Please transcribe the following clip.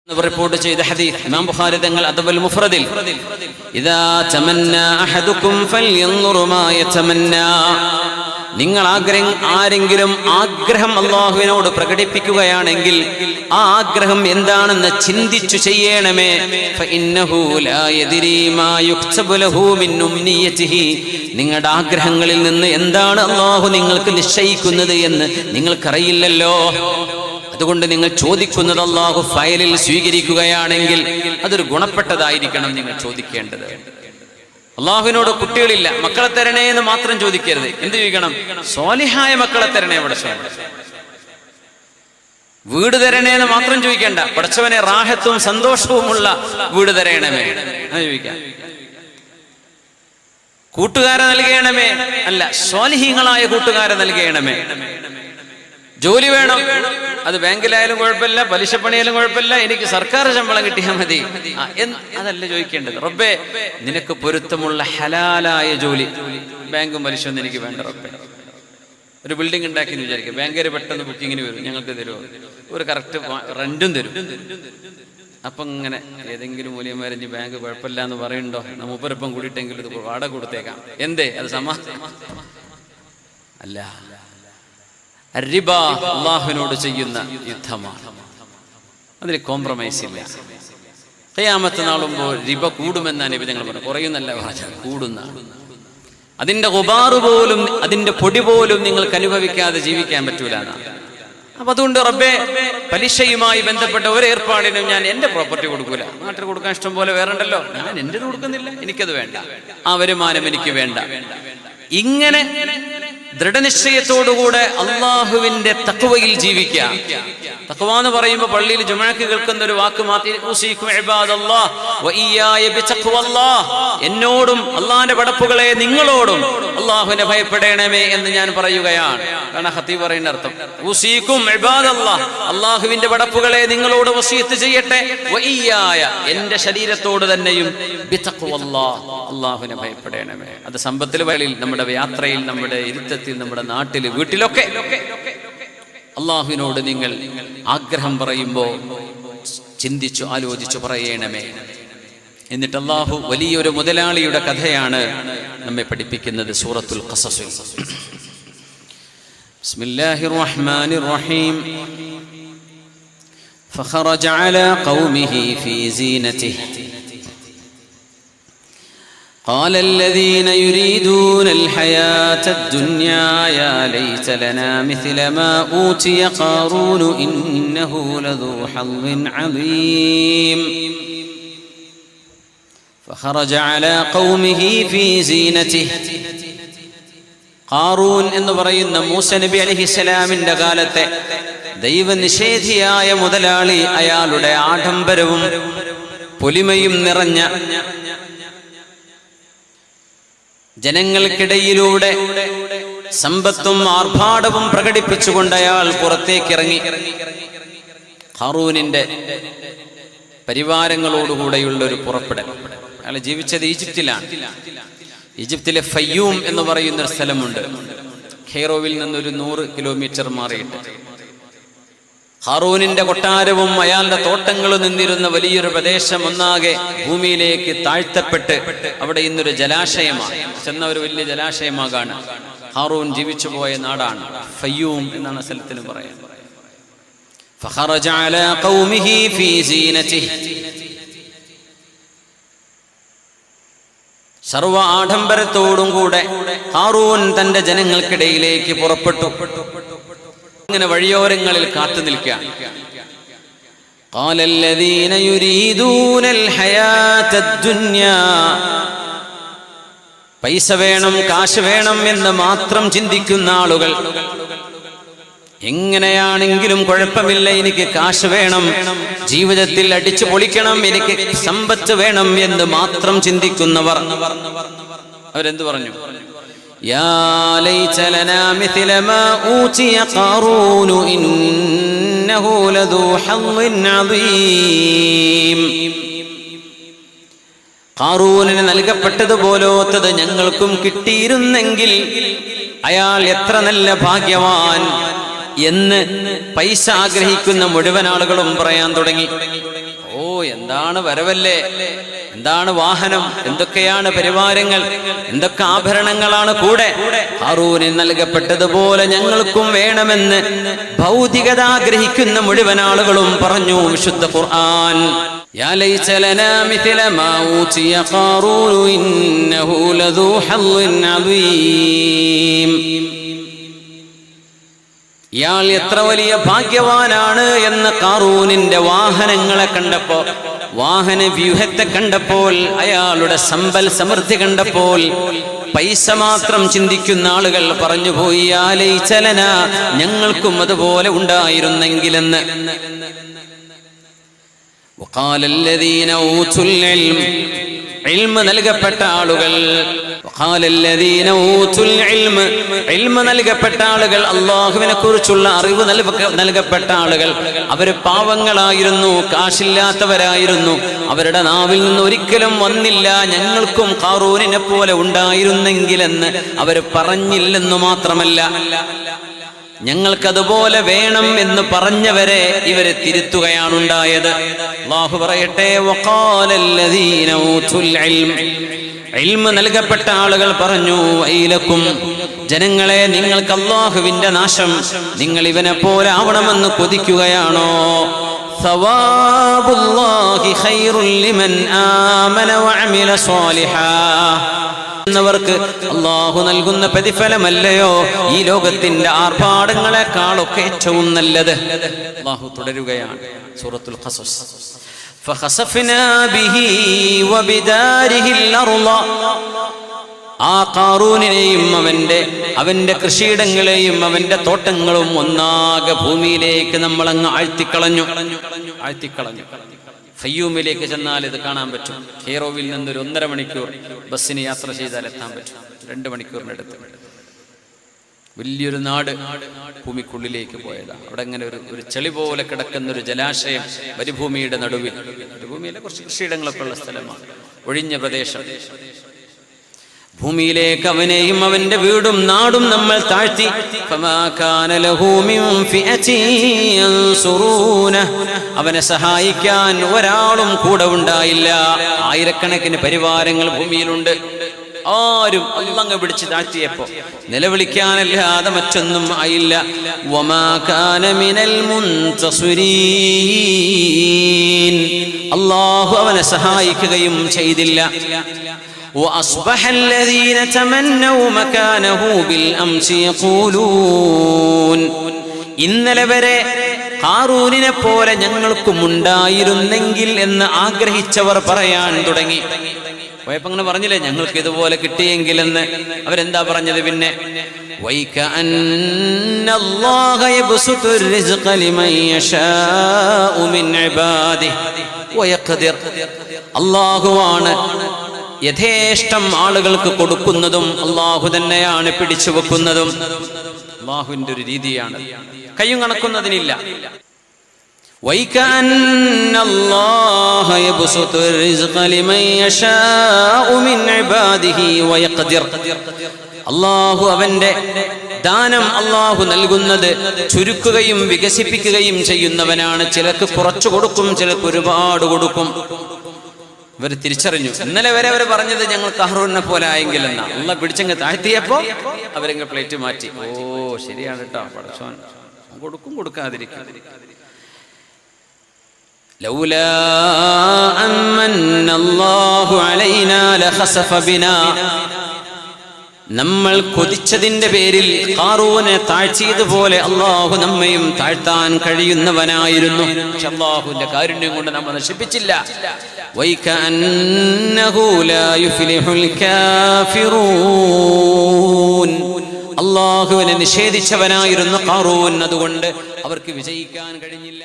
Report ചെയ്ത ഹദീസ് ഇമാം ബുഖാരി തങ്ങൾ അദബുൽ മുഫ്രദിൽ ഇദാ തമന്നാ അഹദുകും ഫൽയൻദുർ മാ യതമന്നാ, നിങ്ങൾ ആരെങ്കിലും ആഗ്രഹം അല്ലാഹുവിനോട് പ്രകടിപ്പിക്കുകയാണെങ്കിൽ ആ ആഗ്രഹം എന്താണെന്ന് ചിന്തിച്ചു ചെയ്യണമേ. ഫഇന്നഹു ലാ യദ്രി മാ യുക്തബു ലഹു മിൻ ഉംനിയതിഹി, നിങ്ങളുടെ ആഗ്രഹങ്ങളിൽ നിന്ന് എന്താണ് അല്ലാഹു നിങ്ങൾക്ക് നിശ്ചയിക്കുന്നത് എന്ന് നിങ്ങൾക്കറിയില്ലല്ലോ. അതുകൊണ്ട് നിങ്ങൾ ചോദിക്കുന്നത് അല്ലാഹു ഫയലിൽ സ്വീകരിക്കുകയാണെങ്കിൽ അതൊരു ഗുണപ്പെട്ടതായിരിക്കണം നിങ്ങൾ ചോദിക്കേണ്ടത്. അല്ലാഹുവിനോട് കുട്ടികളില്ല, മക്കളെ തരണേ എന്ന് മാത്രം ചോദിക്കരുത്. എന്ത് ചോദിക്കണം? സ്വാലിഹായ മക്കളെ തരണേ പടച്ചവനെ. വീട് തരണേ എന്ന് മാത്രം ചോദിക്കേണ്ട, പടച്ചവനെ റാഹത്തും സന്തോഷവുമുള്ള വീട് തരണമേ എന്ന് ചോദിക്കാം. കൂട്ടുകാരെ നൽകണമേ, അല്ല സ്വാലിഹീങ്ങളായ കൂട്ടുകാരെ നൽകണമേ. ജോലി വേണം, അത് ബാങ്കിലായാലും കുഴപ്പമില്ല, പലിശപ്പണിയാലും കുഴപ്പമില്ല, എനിക്ക് സർക്കാർ ശമ്പളം കിട്ടിയാൽ മതി, അതല്ല ചോദിക്കേണ്ടത്. റബ്ബേ നിനക്ക് പൊരുത്തമുള്ള ഹലാലായ ജോലി, ബാങ്കും പലിശ ഒന്നും എനിക്ക് വേണ്ട റബ്ബേ. ഒരു ബിൽഡിംഗ് ഉണ്ടാക്കി എന്ന് വിചാരിക്കുക, ബാങ്കുകാർ പെട്ടെന്ന് ബുക്കിങ്ങിന് വരും, ഞങ്ങൾക്ക് തരുമോ, ഒരു കറക്റ്റ് റെന്റും തരും. അപ്പം ഇങ്ങനെ ഏതെങ്കിലും മൂല്യന്മാരിഞ്ഞ് ബാങ്ക് കുഴപ്പമില്ല എന്ന് പറയുന്നുണ്ടോ, മൂപ്പരൊപ്പം കൂടിയിട്ടെങ്കിലും ഇത് വാടക കൊടുത്തേക്കാം. എന്തേ അത് അല്ല. റിബ അല്ലാഹുവിനോട് ചെയ്യുന്ന യുദ്ധമാണ്, അതിൽ കോംപ്രമൈസ് ഇല്ല. ഖിയാമത്ത് നാളുമ്പോൾ റിബ കൂടുമെന്നാണ് നബി തങ്ങൾ പറഞ്ഞത്, കുറയുന്നല്ല പറഞ്ഞത്, കൂടുന്ന. അതിന്റെ ഗുബാറ് പോലും, അതിന്റെ പൊടി പോലും നിങ്ങൾക്ക് അനുഭവിക്കാതെ ജീവിക്കാൻ പറ്റൂല എന്നാണ്. അപ്പൊ അതുകൊണ്ട് റബ്ബേ പലിശയുമായി ബന്ധപ്പെട്ട ഒരു ഏർപ്പാടിനും ഞാൻ എന്റെ പ്രോപ്പർട്ടി കൊടുക്കൂല. നാട്ടിൽ കൊടുക്കാൻ ഇഷ്ടം പോലെ വേറെ ഉണ്ടല്ലോ, ഞാൻ എന്റേത് കൊടുക്കുന്നില്ല, എനിക്കത് വേണ്ട, ആ വരുമാനം എനിക്ക് വേണ്ട. ഇങ്ങനെ ദൃഢനിശ്ചയത്തോടുകൂടെ അള്ളാഹുവിന്റെ തഖ്വയിൽ ജീവിക്കാം. തഖ്വ എന്ന് പറയുമ്പോൾ പള്ളിയിൽ ജുമുഅക്ക് കേൾക്കുന്ന ഒരു വാക്ക് മാത്രം, എന്നോടും അള്ളാഹിന്റെ പടപ്പുകളെ നിങ്ങളോടും അള്ളാഹുവിനെ ഭയപ്പെടണമേ എന്ന് ഞാൻ പറയുകയാണ്. കാരണം ഖതീബ് പറയുന്ന അർത്ഥം ഉസീകും ഇബാദല്ലാഹ്, അള്ളാഹുവിന്റെ പടപ്പുകളെ നിങ്ങളോട് വസിയത്ത് ചെയ്യട്ടെ, വഇയ്യായ എന്റെ ശരീരത്തോട് തന്നെയും ബിതഖ്വല്ലാഹ്, അള്ളാഹുവിനെ ഭയപ്പെടണമേ. അത് സമ്പത്തിൽ വഴിയിൽ, നമ്മുടെ യാത്രയിൽ, നമ്മുടെ ഇരുത്തത്തിൽ, നമ്മുടെ നാട്ടിൽ, വീട്ടിലൊക്കെ അള്ളാഹുവിനോട് നിങ്ങൾ ആഗ്രഹം പറയുമ്പോൾ ചിന്തിച്ചു ആലോചിച്ചു പറയണമേ. എന്നിട്ട് അള്ളാഹു വലിയൊരു മുതലാളിയുടെ കഥയാണ് നമ്മെ പഠിപ്പിക്കുന്നത് സൂറത്തുൽ ഖസസിൽ. ബിസ്മില്ലാഹിർ റഹ്മാനിർ റഹീം. ഫഖറജ അലാ ഖൗമിഹി ഫീ സീനതിഹി قال الذين يريدون الحياة الدنيا يا ليت لنا مثل ما أوتي قارون إنه لذو حظ عظيم فخرج على قومه في زينته. ഖാറൂൻ എന്ന് പറയുന്ന മൂസ നബി അലൈഹിസ്സലാമിന്റെ കാലത്തെ ദൈവനിഷേധിയായ മുതലാളി, അയാളുടെ ആഡംബരവും പൊലിമയും നിറഞ്ഞ ജനങ്ങൾക്കിടയിലൂടെ സമ്പത്തും ആർഭാടവും പ്രകടിപ്പിച്ചുകൊണ്ട് അയാൾ പുറത്തേക്കിറങ്ങി. ഖാറൂനിന്റെ പരിവാരങ്ങളോടുകൂടെയുള്ള ഒരു പുറപ്പെടൽ. അയാൾ ജീവിച്ചത് ഈജിപ്തിലാണ്. ഈജിപ്തിലെ ഫയ്യൂം എന്ന് പറയുന്ന ഒരു സ്ഥലമുണ്ട്, ഖൈറോവിൽ നിന്നൊരു 100 കിലോമീറ്റർ മാറിയിട്ട്. ഖാറൂനിന്റെ കൊട്ടാരവും അയാളുടെ തോട്ടങ്ങളും നിന്നിരുന്ന വലിയൊരു പ്രദേശം ഒന്നാകെ ഭൂമിയിലേക്ക് താഴ്ത്തപ്പെട്ട് അവിടെ ഇന്നൊരു ജലാശയമാണ്, ചെന്ന ഒരു വലിയ ജലാശയമാകാണ്. ഖാറൂൻ ജീവിച്ചു പോയ നാടാണ് ഫയ്യൂം എന്നാണ് സ്ഥലത്തിന് പറയുന്നത്. ഫഖറജ അലാ ഖൗമിഹി ഫീ സീനതിഹി, സർവ ആഡംബരത്തോടും കൂടെ ഖാറൂൻ തന്റെ ജനങ്ങൾക്കിടയിലേക്ക് പുറപ്പെട്ടു. ഇങ്ങനെ വഴിയോരങ്ങളിൽ കാത്തു നിൽക്കുക. قال الذين يريدون الحياة الدنيا, പൈസ വേണം, കാശ് വേണം എന്ന് മാത്രം ചിന്തിക്കുന്ന ആളുകൾ, എങ്ങനെയാണെങ്കിലും കുഴപ്പമില്ല, എനിക്ക് കാശ് വേണം, ജീവിതത്തിൽ അടിച്ചു പൊളിക്കണം, എനിക്ക് സമ്പത്ത് വേണം എന്ന് മാത്രം ചിന്തിക്കുന്നവർ അവരെന്ത് പറഞ്ഞു? يا ليت لنا مثل ما أوتي قارون إنه لذو حظ عظيم. ഖാറൂനിന് നൽകപ്പെട്ടതുപോലത്തത് ഞങ്ങൾക്കും കിട്ടിയിരുന്നെങ്കിൽ അയാൾ എത്ര നല്ല ഭാഗ്യവാൻ എന്ന് പൈസ ആഗ്രഹിക്കുന്ന മുഴുവൻ ആളുകളും പറയാൻ തുടങ്ങി. എന്താണ് വരവല്ലേ, എന്താണ് വാഹനം, എന്തൊക്കെയാണ് പരിവാരങ്ങൾ, എന്തൊക്കെ ആഭരണങ്ങളാണ് കൂടെ. ഹാറൂനിന് നൽകപ്പെട്ടതുപോലെ ഞങ്ങൾക്കും വേണമെന്ന് ഭൗതികത ആഗ്രഹിക്കുന്ന മുഴുവൻ ആളുകളും പറഞ്ഞു. വിശുദ്ധ ഖുർആൻ യാ ലൈസ ലനാ മിഥല മാ ഊതിയ ഖാറൂൻ ഇന്നഹു ലദൂ ഹള്ളിൻ അദീം. ഇയാൾ എത്ര വലിയ ഭാഗ്യവാനാണ് എന്ന് ഖാറൂനിന്റെ വാഹനങ്ങളെ കണ്ടപ്പോ, വാഹന വ്യൂഹത്തെ കണ്ടപ്പോൾ, അയാളുടെ സമ്പൽ സമൃദ്ധി കണ്ടപ്പോൾ പൈസ മാത്രം ചിന്തിക്കുന്ന ആളുകൾ പറഞ്ഞുപോയി യാ ലൈസ ലനാ, ഞങ്ങൾക്കും അതുപോലെ ഉണ്ടായിരുന്നെങ്കിലെന്ന്. وقال الذين اوتوا العلم, ഇൽമ നൽകപ്പെട്ട ആളുകൾ, وقال الذين اوتوا العلم, ഇൽമ നൽകപ്പെട്ട ആളുകൾ, അല്ലാഹുവിനെ കുറിച്ചുള്ള അറിവ് നൽകപ്പെട്ട ആളുകൾ, അവര് പാവങ്ങളായിരുന്നു, കാശില്ലാത്തവരായിരുന്നു. അവരുടെ നാവിൽ നിന്ന് ഒരിക്കലും വന്നില്ല ഞങ്ങൾക്കും ഖാറൂനിനെ പോലെ ഉണ്ടായിരുന്നെങ്കിലെന്ന്. അവര് പറഞ്ഞില്ലെന്നു മാത്രമല്ല, ഞങ്ങൾക്കതുപോലെ വേണം എന്ന് പറഞ്ഞവരെ ഇവരെ തിരുത്തുകയാണുണ്ടായത്. അല്ലാഹു പറയട്ടെ, വഖാലല്ലദീന ഊതുൽ ഇൽം, ഇൽമ നൽകപ്പെട്ട ആളുകൾ പറഞ്ഞു, വൈലക്കും, ജനങ്ങളെ നിങ്ങൾക്ക് അല്ലാഹുവിന്റെ നാശം, നിങ്ങൾ ഇവനെ പോലെ ആവണമെന്ന് കൊതിക്കുകയാണോ? സവാബുല്ലാഹി ഖൈറുൽ ലിമൻ ആമന വഅമില സ്വാലിഹാ, വർക്ക് അല്ലാഹു നൽകുന്ന പ്രതിഫലമല്ലയോ ഈ ലോകത്തിന്റെ ആർഭാടങ്ങളെക്കാളൊക്കെ ഏറ്റവും നല്ലത്. അല്ലാഹു തുടരുകയാണ് സൂറത്തുൽ ഖസസ്. ഫഖസഫ്നാ ബിഹി വബിദാരിഹിൽ അർള, ആ ഖാറൂനിനെയും അവന്റെ കൃഷിയിടങ്ങളെയും അവന്റെ തോട്ടങ്ങളും ഒന്നാകെ ഭൂമിയിലേക്ക് നമ്മൾ അങ്ങ് ആഴ്ത്തിക്കളഞ്ഞു. ഫയ്യൂമിലേക്ക് ചെന്നാൽ ഇത് കാണാൻ പറ്റും. കെയ്റോവിൽ നിന്നൊരു 1.5 മണിക്കൂർ ബസ്സിന് യാത്ര ചെയ്താൽ എത്താൻ പറ്റും. 2 മണിക്കൂറിനടുത്ത് വലിയൊരു നാട് ഭൂമിക്കുള്ളിലേക്ക് പോയതാണ്. അവിടെ ഇങ്ങനെ ഒരു ചെളി പോലെ കിടക്കുന്ന ഒരു ജലാശയം മരുഭൂമിയുടെ നടുവിൽ, മരുഭൂമിയിലെ കുറച്ച് കൃഷിയിടങ്ങളൊക്കെ ഉള്ള സ്ഥലമാണ്, ഒഴിഞ്ഞ പ്രദേശം. ഭൂമിയിലേക്ക് അവനെയും അവന്റെ വീടും നാടും നമ്മൾ താഴ്ത്തി. അവനെ സഹായിക്കാൻ ഒരാളും കൂടെ ഉണ്ടായില്ല. ആയിരക്കണക്കിന് പരിവാരങ്ങൾ ഭൂമിയിലുണ്ട്. ആരും അള്ളങ്ങ് പിടിച്ച് താഴ്ത്തിയപ്പോ നിലവിളിക്കാനല്ലാതെ മറ്റൊന്നും ആയില്ല. അല്ലാഹു അവനെ സഹായിക്കുകയും ചെയ്തില്ല. وأصبح الذين تمنوا مكانه بالأمس يقولون, ഇന്നലെ വരെ ഖാറൂനിനെ പോലെ ഞങ്ങൾക്കും ഉണ്ടായിരുന്നെങ്കിൽ എന്ന് ആഗ്രഹിച്ചവർ പറയാൻ തുടങ്ങി. പോയപ്പോ അങ്ങനെ പറഞ്ഞില്ലേ ഞങ്ങൾക്ക് ഇതുപോലെ കിട്ടിയെങ്കിൽ എന്ന്. അവരെന്താ പറഞ്ഞത് പിന്നെ? വൈകഅന്നല്ലാഹ യബ്സുത്തുർ റിസ്ഖ ലിമൻ യശാഉ മിൻ ഇബാദിഹി വയഖ്ദിർ, അല്ലാഹുവാണ് യഥേഷ്ടം ആളുകൾക്ക് കൊടുക്കുന്നതും അല്ലാഹു തന്നെയാണ് പിടിച്ചു വെക്കുന്നതും. അല്ലാഹുവിന്റെ ഒരു രീതിയാണ്, കയ്യും കണക്കുന്നതിനില്ല. വൈകഅന്നല്ലാഹ യബ്സുത്തുർ റിസ്ഖ ലിമൻ യശാഉ മിൻ ഇബാദിഹി വയഖ്ദിർ, അല്ലാഹു അവന്റെ ദാനം അല്ലാഹു നൽകുന്നത് ചുരുക്കുകയും വികസിപ്പിക്കുകയും ചെയ്യുന്നവനാണ്. ചിലർക്ക് കുറച്ചു കൊടുക്കും, ചിലർക്ക് ഒരുപാട് കൊടുക്കും. ഇവർ തിരിച്ചറിഞ്ഞു. ഇന്നലെ വരെ അവർ പറഞ്ഞത് ഞങ്ങൾ ഖാറൂനിനെ പോലെ ആയെങ്കിൽ എന്നാ. അല്ലാഹു പിടിച്ചങ്ങ് താഴ്ത്തിയപ്പോ അവരെങ്ങ് പ്ലേറ്റ് മാറ്റി. ശരിയാണ് കേട്ടോ, പടച്ചോൻ കൊടുക്കും, കൊടുക്കാതിരിക്കും. ലൗലാ അമ്മന്നല്ലാഹു അലൈനാ ലഖസഫ ബിനാ, നമ്മൾ കൊതിച്ചതിന്റെ പേരിൽ ഖാറൂനെ താഴ്ത്തിയതുപോലെ അല്ലാഹു നമ്മയും താഴ്ത്താൻ കഴിയുന്നവനായിരുന്നു. പക്ഷെ അല്ലാഹുവിന്റെ കാരുണ്യം കൊണ്ട് നമ്മൾ നശിപ്പിച്ചില്ല. വൈകഅന്നഹു ലാ യുഫ്ലിഹുൽ കാഫിറൂൻ, അല്ലാഹുവിനെ നിഷേധിച്ചവനായിരുന്നു ഖാറൂൻ. അതുകൊണ്ട് അവർക്ക് വിജയിക്കാൻ കഴിഞ്ഞില്ല.